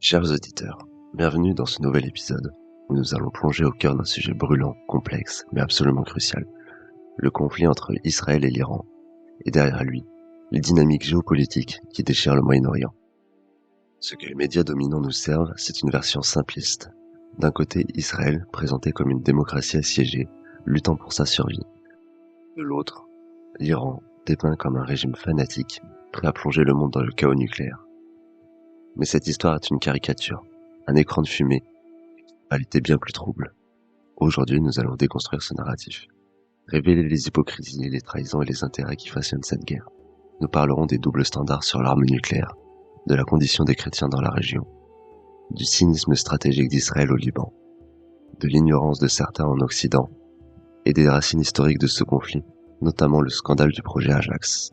Chers auditeurs, bienvenue dans ce nouvel épisode où nous allons plonger au cœur d'un sujet brûlant, complexe, mais absolument crucial. Le conflit entre Israël et l'Iran, et derrière lui, les dynamiques géopolitiques qui déchirent le Moyen-Orient. Ce que les médias dominants nous servent, c'est une version simpliste. D'un côté, Israël, présenté comme une démocratie assiégée, luttant pour sa survie. De l'autre, l'Iran, dépeint comme un régime fanatique, prêt à plonger le monde dans le chaos nucléaire. Mais cette histoire est une caricature, un écran de fumée, une réalité bien plus trouble. Aujourd'hui, nous allons déconstruire ce narratif, révéler les hypocrisies, les trahisons et les intérêts qui façonnent cette guerre. Nous parlerons des doubles standards sur l'arme nucléaire, de la condition des chrétiens dans la région, du cynisme stratégique d'Israël au Liban, de l'ignorance de certains en Occident, et des racines historiques de ce conflit, notamment le scandale du projet Ajax.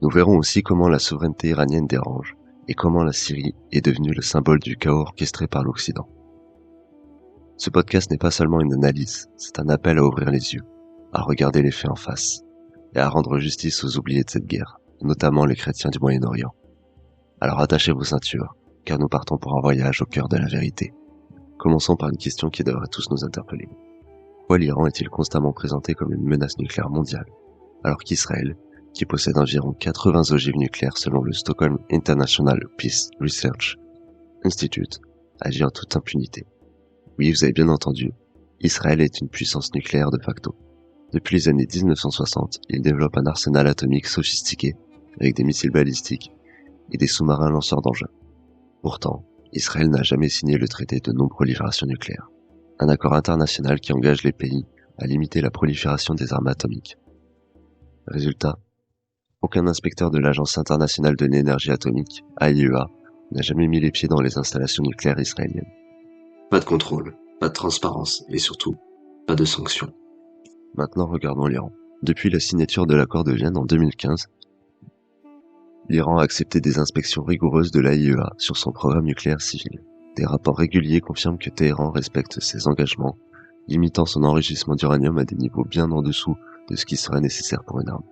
Nous verrons aussi comment la souveraineté iranienne dérange, et comment la Syrie est devenue le symbole du chaos orchestré par l'Occident. Ce podcast n'est pas seulement une analyse, c'est un appel à ouvrir les yeux, à regarder les faits en face, et à rendre justice aux oubliés de cette guerre, notamment les chrétiens du Moyen-Orient. Alors attachez vos ceintures, car nous partons pour un voyage au cœur de la vérité. Commençons par une question qui devrait tous nous interpeller. Pourquoi l'Iran est-il constamment présenté comme une menace nucléaire mondiale, alors qu'Israël, qui possède environ 80 ogives nucléaires selon le Stockholm International Peace Research Institute, agit en toute impunité? Oui, vous avez bien entendu, Israël est une puissance nucléaire de facto. Depuis les années 1960, il développe un arsenal atomique sophistiqué, avec des missiles balistiques et des sous-marins lanceurs d'engins. Pourtant, Israël n'a jamais signé le traité de non-prolifération nucléaire, un accord international qui engage les pays à limiter la prolifération des armes atomiques. Résultat, aucun inspecteur de l'Agence internationale de l'énergie atomique, AIEA, n'a jamais mis les pieds dans les installations nucléaires israéliennes. Pas de contrôle, pas de transparence et surtout, pas de sanctions. Maintenant, regardons l'Iran. Depuis la signature de l'accord de Vienne en 2015, l'Iran a accepté des inspections rigoureuses de l'AIEA sur son programme nucléaire civil. Des rapports réguliers confirment que Téhéran respecte ses engagements, limitant son enrichissement d'uranium à des niveaux bien en dessous de ce qui serait nécessaire pour une arme.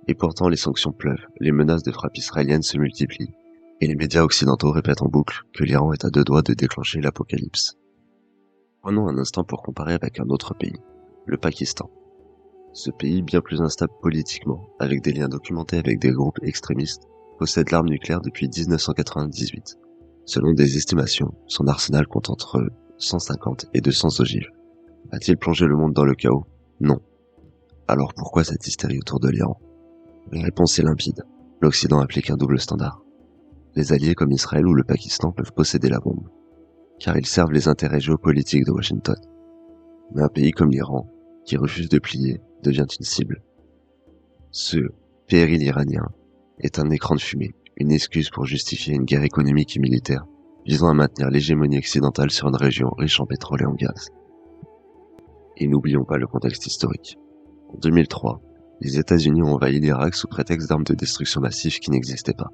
Et pourtant, les sanctions pleuvent, les menaces de frappe israéliennes se multiplient, et les médias occidentaux répètent en boucle que l'Iran est à deux doigts de déclencher l'apocalypse. Prenons un instant pour comparer avec un autre pays, le Pakistan. Ce pays, bien plus instable politiquement, avec des liens documentés avec des groupes extrémistes, possède l'arme nucléaire depuis 1998. Selon des estimations, son arsenal compte entre 150 et 200 ogives. A-t-il plongé le monde dans le chaos? Non. Alors pourquoi cette hystérie autour de l'Iran? La réponse est limpide. L'Occident applique un double standard. Les alliés comme Israël ou le Pakistan peuvent posséder la bombe, car ils servent les intérêts géopolitiques de Washington. Mais un pays comme l'Iran, qui refuse de plier, devient une cible. Ce péril iranien est un écran de fumée, une excuse pour justifier une guerre économique et militaire visant à maintenir l'hégémonie occidentale sur une région riche en pétrole et en gaz. Et n'oublions pas le contexte historique. En 2003, les États-Unis ont envahi l'Irak sous prétexte d'armes de destruction massive qui n'existaient pas.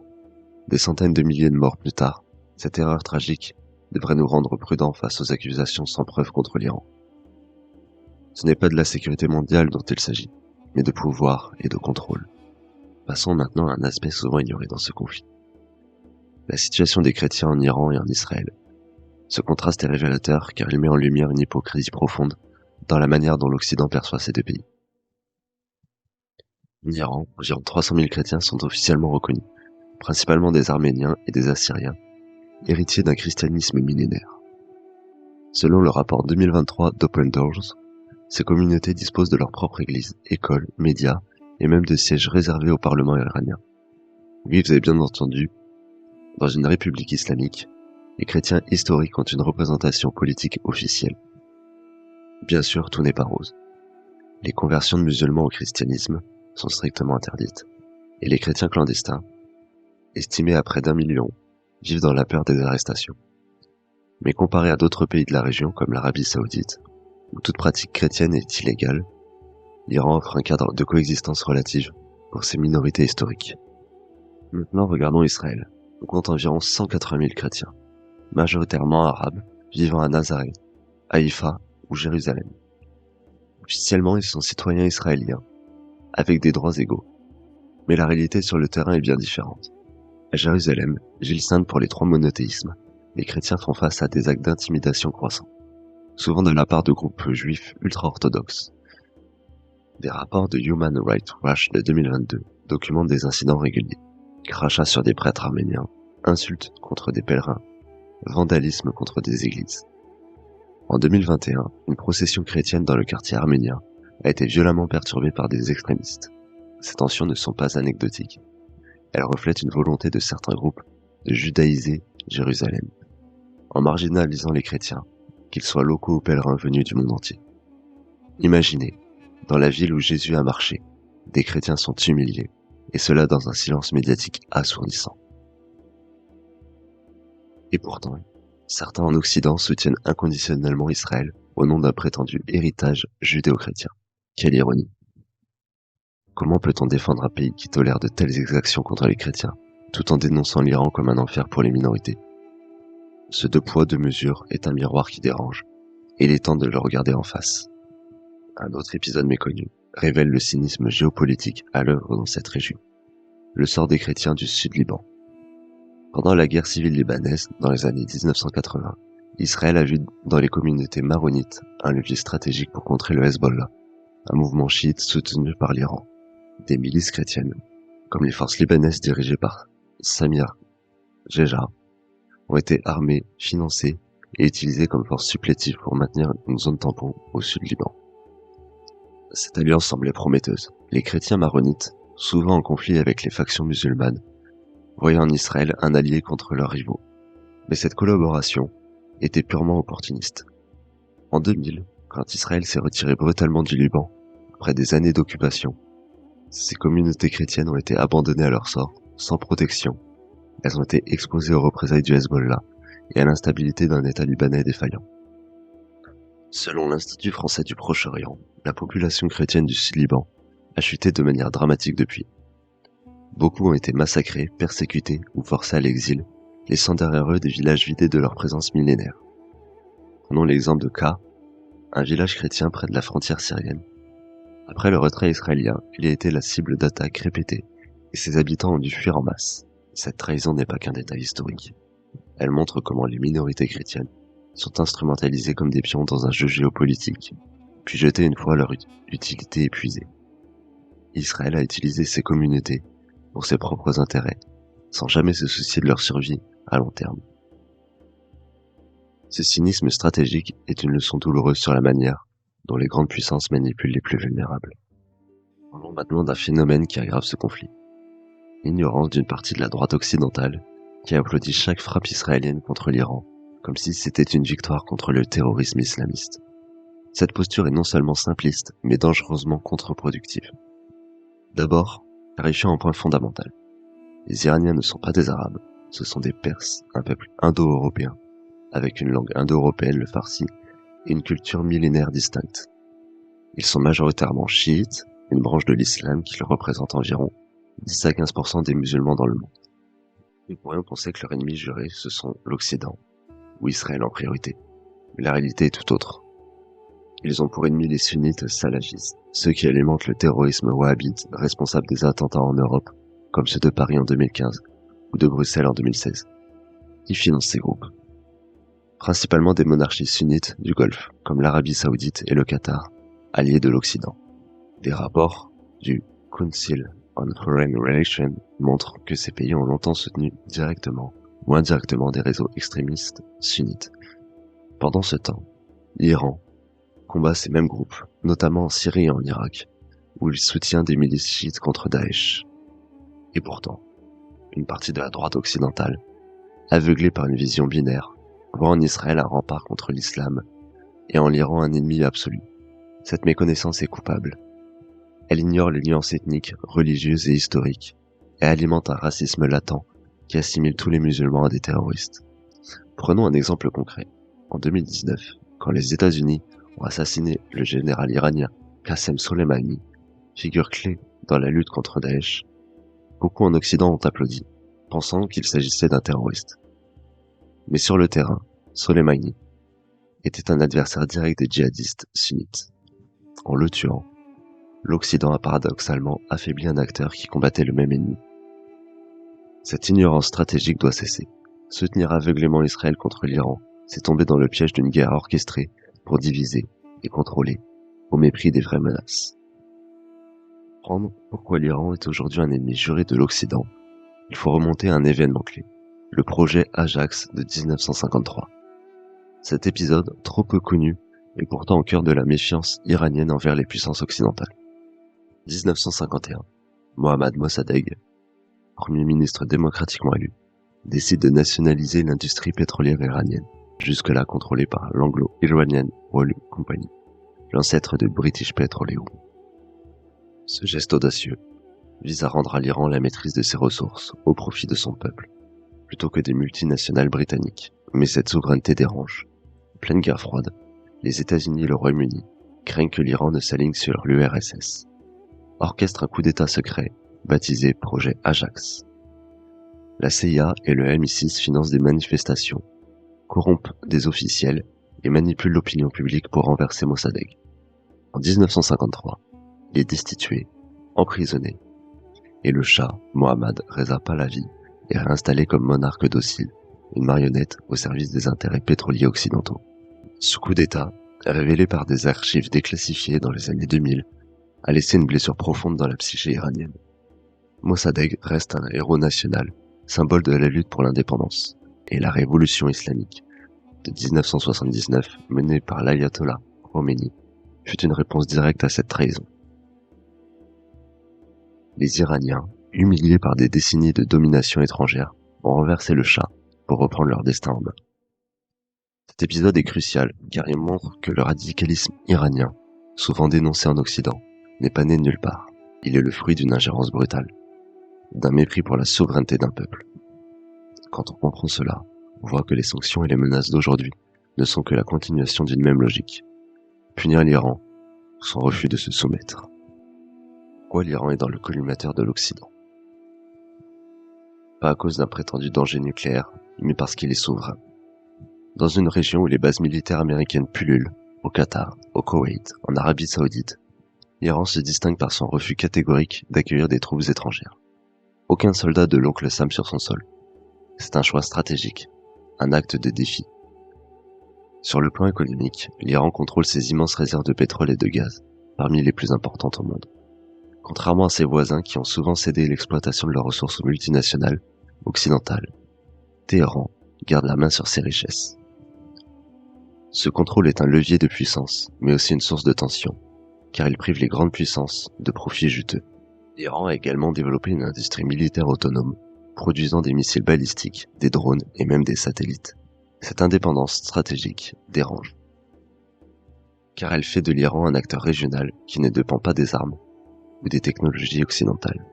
Des centaines de milliers de morts plus tard, cette erreur tragique devrait nous rendre prudents face aux accusations sans preuve contre l'Iran. Ce n'est pas de la sécurité mondiale dont il s'agit, mais de pouvoir et de contrôle. Passons maintenant à un aspect souvent ignoré dans ce conflit. La situation des chrétiens en Iran et en Israël. Ce contraste est révélateur car il met en lumière une hypocrisie profonde dans la manière dont l'Occident perçoit ces deux pays. En Iran, environ 300 000 chrétiens sont officiellement reconnus, principalement des Arméniens et des Assyriens, héritiers d'un christianisme millénaire. Selon le rapport 2023 d'Open Doors, ces communautés disposent de leur propre église, école, médias et même de sièges réservés au Parlement iranien. Oui, vous avez bien entendu, dans une république islamique, les chrétiens historiques ont une représentation politique officielle. Bien sûr, tout n'est pas rose. Les conversions de musulmans au christianisme sont strictement interdites, et les chrétiens clandestins, estimés à près d'1 million, vivent dans la peur des arrestations. Mais comparé à d'autres pays de la région comme l'Arabie Saoudite, où toute pratique chrétienne est illégale, l'Iran offre un cadre de coexistence relative pour ces minorités historiques. Maintenant, regardons Israël. On compte environ 180 000 chrétiens, majoritairement arabes, vivant à Nazareth, Haïfa ou Jérusalem. Officiellement, ils sont citoyens israéliens, avec des droits égaux. Mais la réalité sur le terrain est bien différente. À Jérusalem, ville sainte pour les trois monothéismes, les chrétiens font face à des actes d'intimidation croissants, souvent de la part de groupes juifs ultra-orthodoxes. Des rapports de Human Rights Watch de 2022 documentent des incidents réguliers, crachats sur des prêtres arméniens, insultes contre des pèlerins, vandalisme contre des églises. En 2021, une procession chrétienne dans le quartier arménien a été violemment perturbée par des extrémistes. Ces tensions ne sont pas anecdotiques. Elles reflètent une volonté de certains groupes de judaïser Jérusalem, en marginalisant les chrétiens, qu'ils soient locaux ou pèlerins venus du monde entier. Imaginez, dans la ville où Jésus a marché, des chrétiens sont humiliés, et cela dans un silence médiatique assourdissant. Et pourtant, certains en Occident soutiennent inconditionnellement Israël au nom d'un prétendu héritage judéo-chrétien. Quelle ironie. Comment peut-on défendre un pays qui tolère de telles exactions contre les chrétiens, tout en dénonçant l'Iran comme un enfer pour les minorités? Ce deux poids deux mesures est un miroir qui dérange, et il est temps de le regarder en face. Un autre épisode méconnu révèle le cynisme géopolitique à l'œuvre dans cette région. Le sort des chrétiens du Sud-Liban. Pendant la guerre civile libanaise, dans les années 1980, Israël a vu dans les communautés maronites un levier stratégique pour contrer le Hezbollah, un mouvement chiite soutenu par l'Iran. Des milices chrétiennes, comme les forces libanaises dirigées par Samir Jeja, ont été armées, financées et utilisées comme force supplétive pour maintenir une zone tampon au sud Liban. Cette alliance semblait prometteuse. Les chrétiens maronites, souvent en conflit avec les factions musulmanes, voyaient en Israël un allié contre leurs rivaux. Mais cette collaboration était purement opportuniste. En 2000, quand Israël s'est retiré brutalement du Liban, après des années d'occupation, ces communautés chrétiennes ont été abandonnées à leur sort, sans protection. Elles ont été exposées aux représailles du Hezbollah et à l'instabilité d'un État libanais défaillant. Selon l'Institut français du Proche-Orient, la population chrétienne du Sud-Liban a chuté de manière dramatique depuis. Beaucoup ont été massacrés, persécutés ou forcés à l'exil, laissant derrière eux des villages vidés de leur présence millénaire. Prenons l'exemple de Ka, un village chrétien près de la frontière syrienne. Après le retrait israélien, il a été la cible d'attaques répétées, et ses habitants ont dû fuir en masse. Cette trahison n'est pas qu'un détail historique. Elle montre comment les minorités chrétiennes sont instrumentalisées comme des pions dans un jeu géopolitique, puis jetées une fois leur utilité épuisée. Israël a utilisé ces communautés pour ses propres intérêts, sans jamais se soucier de leur survie à long terme. Ce cynisme stratégique est une leçon douloureuse sur la manière dont les grandes puissances manipulent les plus vulnérables. Parlons maintenant d'un phénomène qui aggrave ce conflit. L'ignorance d'une partie de la droite occidentale qui applaudit chaque frappe israélienne contre l'Iran, comme si c'était une victoire contre le terrorisme islamiste. Cette posture est non seulement simpliste, mais dangereusement contre-productive. D'abord, clarifiant un point fondamental. Les Iraniens ne sont pas des Arabes, ce sont des Perses, un peuple indo-européen, avec une langue indo-européenne, le farsi, et une culture millénaire distincte. Ils sont majoritairement chiites, une branche de l'islam qui représente environ 10 à 15% des musulmans dans le monde. Nous pourrions penser que leur ennemi juré, ce sont l'Occident, ou Israël en priorité. Mais la réalité est tout autre. Ils ont pour ennemis les sunnites salafistes, ceux qui alimentent le terrorisme wahhabite responsable des attentats en Europe, comme ceux de Paris en 2015 ou de Bruxelles en 2016. Qui financent ces groupes? Principalement des monarchies sunnites du Golfe, comme l'Arabie Saoudite et le Qatar, alliés de l'Occident. Des rapports du Council on Foreign Relations montrent que ces pays ont longtemps soutenu directement ou indirectement des réseaux extrémistes sunnites. Pendant ce temps, l'Iran combat ces mêmes groupes, notamment en Syrie et en Irak, où il soutient des milices chiites contre Daesh. Et pourtant, une partie de la droite occidentale, aveuglée par une vision binaire, voit en Israël un rempart contre l'islam et en l'Iran un ennemi absolu. Cette méconnaissance est coupable. Elle ignore les nuances ethniques, religieuses et historiques, et alimente un racisme latent qui assimile tous les musulmans à des terroristes. Prenons un exemple concret. En 2019, quand les États-Unis ont assassiné le général iranien Qassem Soleimani, figure clé dans la lutte contre Daesh, beaucoup en Occident ont applaudi, pensant qu'il s'agissait d'un terroriste. Mais sur le terrain, Soleimani était un adversaire direct des djihadistes sunnites. En le tuant, l'Occident a paradoxalement affaibli un acteur qui combattait le même ennemi. Cette ignorance stratégique doit cesser. Soutenir aveuglément Israël contre l'Iran, c'est tomber dans le piège d'une guerre orchestrée pour diviser et contrôler, au mépris des vraies menaces. Comprendre pourquoi l'Iran est aujourd'hui un ennemi juré de l'Occident, il faut remonter à un événement clé, le projet Ajax de 1953. Cet épisode, trop peu connu, est pourtant au cœur de la méfiance iranienne envers les puissances occidentales. 1951, Mohammad Mossadegh, premier ministre démocratiquement élu, décide de nationaliser l'industrie pétrolière iranienne, jusque-là contrôlée par l'Anglo-Iranian Oil Company, l'ancêtre de British Petroleum. Ce geste audacieux vise à rendre à l'Iran la maîtrise de ses ressources au profit de son peuple, plutôt que des multinationales britanniques. Mais cette souveraineté dérange. En pleine guerre froide, les États-Unis et le Royaume-Uni craignent que l'Iran ne s'aligne sur l'URSS. Orchestre un coup d'État secret, baptisé projet Ajax. La CIA et le MI6 financent des manifestations, corrompent des officiels et manipulent l'opinion publique pour renverser Mossadegh. En 1953, il est destitué, emprisonné, et le Shah, Mohammad Reza Pahlavi, est réinstallé comme monarque docile, une marionnette au service des intérêts pétroliers occidentaux. Ce coup d'État, révélé par des archives déclassifiées dans les années 2000, a laissé une blessure profonde dans la psyché iranienne. Mossadegh reste un héros national, symbole de la lutte pour l'indépendance, et la révolution islamique de 1979, menée par l'ayatollah Khomeini, fut une réponse directe à cette trahison. Les Iraniens, humiliés par des décennies de domination étrangère, ont renversé le Shah pour reprendre leur destin en main. Cet épisode est crucial car il montre que le radicalisme iranien, souvent dénoncé en Occident, n'est pas né de nulle part. Il est le fruit d'une ingérence brutale, d'un mépris pour la souveraineté d'un peuple. Quand on comprend cela, on voit que les sanctions et les menaces d'aujourd'hui ne sont que la continuation d'une même logique. Punir l'Iran pour son refus de se soumettre. Pourquoi l'Iran est dans le collimateur de l'Occident? Pas à cause d'un prétendu danger nucléaire, mais parce qu'il est souverain. Dans une région où les bases militaires américaines pullulent, au Qatar, au Koweït, en Arabie Saoudite, l'Iran se distingue par son refus catégorique d'accueillir des troupes étrangères. Aucun soldat de l'oncle Sam sur son sol. C'est un choix stratégique, un acte de défi. Sur le plan économique, l'Iran contrôle ses immenses réserves de pétrole et de gaz, parmi les plus importantes au monde. Contrairement à ses voisins qui ont souvent cédé l'exploitation de leurs ressources aux multinationales occidentales, Téhéran garde la main sur ses richesses. Ce contrôle est un levier de puissance, mais aussi une source de tension, car il prive les grandes puissances de profits juteux. L'Iran a également développé une industrie militaire autonome, produisant des missiles balistiques, des drones et même des satellites. Cette indépendance stratégique dérange, car elle fait de l'Iran un acteur régional qui ne dépend pas des armes ou des technologies occidentales.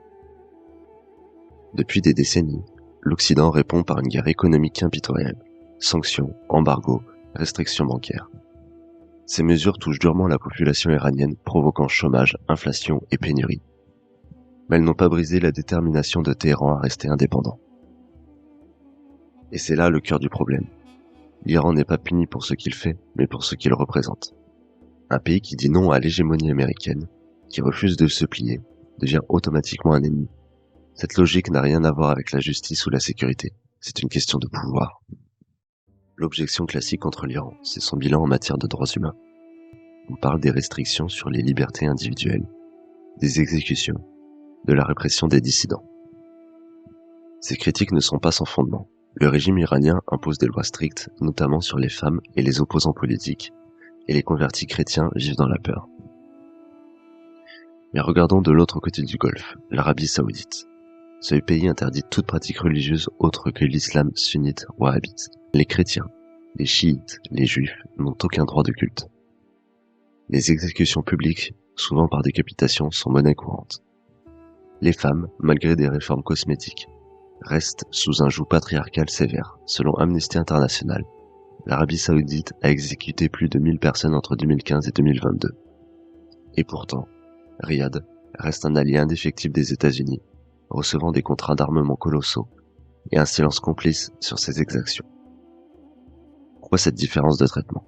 Depuis des décennies, l'Occident répond par une guerre économique impitoyable, sanctions, embargos, restrictions bancaires. Ces mesures touchent durement la population iranienne, provoquant chômage, inflation et pénurie. Mais elles n'ont pas brisé la détermination de Téhéran à rester indépendant. Et c'est là le cœur du problème. L'Iran n'est pas puni pour ce qu'il fait, mais pour ce qu'il représente. Un pays qui dit non à l'hégémonie américaine, qui refuse de se plier, devient automatiquement un ennemi. Cette logique n'a rien à voir avec la justice ou la sécurité, c'est une question de pouvoir. L'objection classique contre l'Iran, c'est son bilan en matière de droits humains. On parle des restrictions sur les libertés individuelles, des exécutions, de la répression des dissidents. Ces critiques ne sont pas sans fondement. Le régime iranien impose des lois strictes, notamment sur les femmes et les opposants politiques, et les convertis chrétiens vivent dans la peur. Mais regardons de l'autre côté du Golfe, l'Arabie Saoudite. Ce pays interdit toute pratique religieuse autre que l'islam sunnite wahhabite. Les chrétiens, les chiites, les juifs n'ont aucun droit de culte. Les exécutions publiques, souvent par décapitation, sont monnaie courante. Les femmes, malgré des réformes cosmétiques, restent sous un joug patriarcal sévère. Selon Amnesty International, l'Arabie Saoudite a exécuté plus de 1000 personnes entre 2015 et 2022. Et pourtant, Riyad reste un allié indéfectible des États-Unis, recevant des contrats d'armement colossaux et un silence complice sur ses exactions. Pourquoi cette différence de traitement?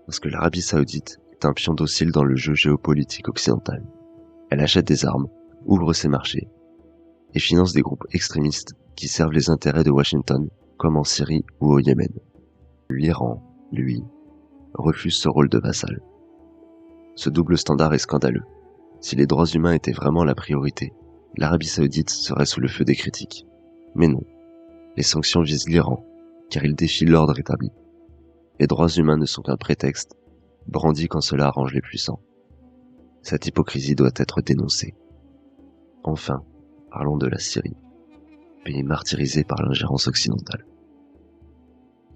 Parce que l'Arabie Saoudite est un pion docile dans le jeu géopolitique occidental. Elle achète des armes, ouvre ses marchés, et finance des groupes extrémistes qui servent les intérêts de Washington, comme en Syrie ou au Yémen. L'Iran, lui, refuse ce rôle de vassal. Ce double standard est scandaleux. Si les droits humains étaient vraiment la priorité, l'Arabie Saoudite serait sous le feu des critiques. Mais non, les sanctions visent l'Iran, car il défie l'ordre établi. Les droits humains ne sont qu'un prétexte, brandi quand cela arrange les puissants. Cette hypocrisie doit être dénoncée. Enfin, parlons de la Syrie, pays martyrisé par l'ingérence occidentale.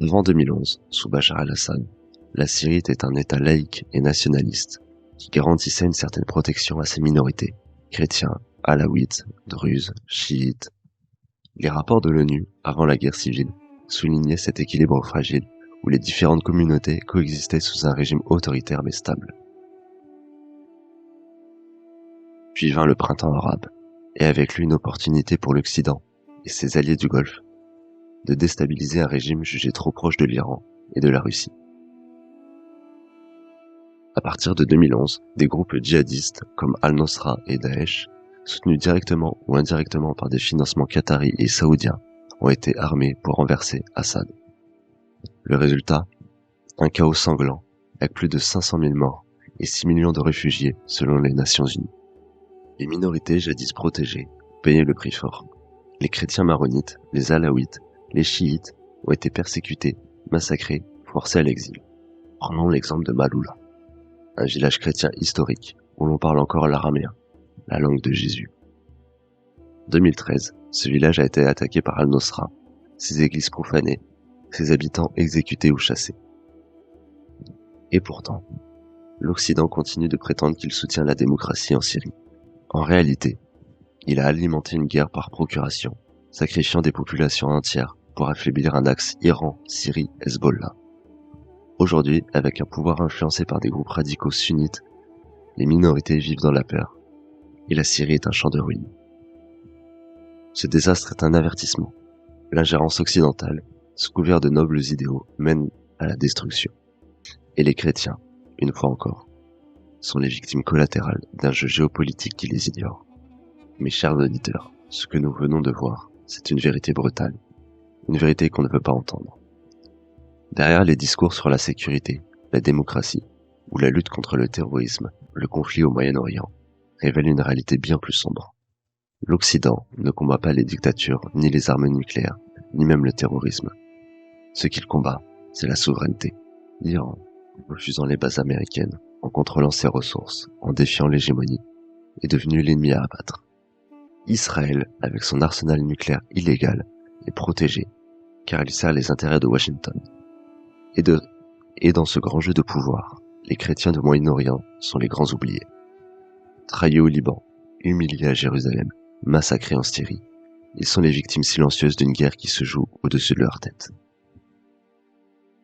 Avant 2011, sous Bachar al-Assad, la Syrie était un État laïque et nationaliste qui garantissait une certaine protection à ses minorités, chrétiens, alaouites, druzes, chiites. Les rapports de l'ONU, avant la guerre civile, soulignaient cet équilibre fragile où les différentes communautés coexistaient sous un régime autoritaire mais stable. Puis vint le printemps arabe, et avec lui une opportunité pour l'Occident et ses alliés du Golfe de déstabiliser un régime jugé trop proche de l'Iran et de la Russie. À partir de 2011, des groupes djihadistes comme Al-Nosra et Daesh, soutenus directement ou indirectement par des financements qataris et saoudiens, ont été armés pour renverser Assad. Le résultat, un chaos sanglant, avec plus de 500 000 morts et 6 millions de réfugiés selon les Nations Unies. Les minorités jadis protégées payaient le prix fort. Les chrétiens maronites, les alaouites, les chiites ont été persécutés, massacrés, forcés à l'exil. Prenons l'exemple de Maloula, un village chrétien historique où l'on parle encore l'araméen, la langue de Jésus. En 2013, ce village a été attaqué par Al-Nosra, ses églises profanées, ses habitants exécutés ou chassés. Et pourtant, l'Occident continue de prétendre qu'il soutient la démocratie en Syrie. En réalité, il a alimenté une guerre par procuration, sacrifiant des populations entières pour affaiblir un axe Iran-Syrie-Hezbollah. Aujourd'hui, avec un pouvoir influencé par des groupes radicaux sunnites, les minorités vivent dans la peur, et la Syrie est un champ de ruines. Ce désastre est un avertissement. L'ingérence occidentale, sous couvert de nobles idéaux, mène à la destruction. Et les chrétiens, une fois encore, sont les victimes collatérales d'un jeu géopolitique qui les ignore. Mes chers auditeurs, ce que nous venons de voir, c'est une vérité brutale, une vérité qu'on ne veut pas entendre. Derrière les discours sur la sécurité, la démocratie ou la lutte contre le terrorisme, le conflit au Moyen-Orient révèle une réalité bien plus sombre. L'Occident ne combat pas les dictatures, ni les armes nucléaires, ni même le terrorisme. Ce qu'il combat, c'est la souveraineté. L'Iran, refusant les bases américaines, en contrôlant ses ressources, en défiant l'hégémonie, est devenu l'ennemi à abattre. Israël, avec son arsenal nucléaire illégal, est protégé, car il sert les intérêts de Washington. Et dans ce grand jeu de pouvoir, les chrétiens du Moyen-Orient sont les grands oubliés. Trahis au Liban, humiliés à Jérusalem, massacrés en Syrie, ils sont les victimes silencieuses d'une guerre qui se joue au-dessus de leur tête.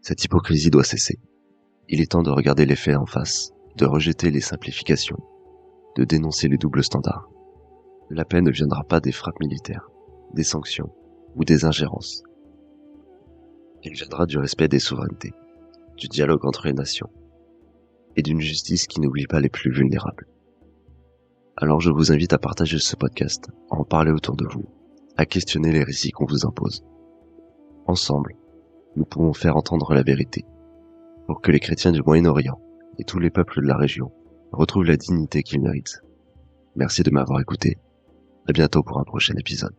Cette hypocrisie doit cesser. Il est temps de regarder les faits en face, de rejeter les simplifications, de dénoncer les doubles standards. La paix ne viendra pas des frappes militaires, des sanctions ou des ingérences. Elle viendra du respect des souverainetés, du dialogue entre les nations et d'une justice qui n'oublie pas les plus vulnérables. Alors je vous invite à partager ce podcast, à en parler autour de vous, à questionner les récits qu'on vous impose. Ensemble, nous pouvons faire entendre la vérité, pour que les chrétiens du Moyen-Orient et tous les peuples de la région retrouvent la dignité qu'ils méritent. Merci de m'avoir écouté. À bientôt pour un prochain épisode.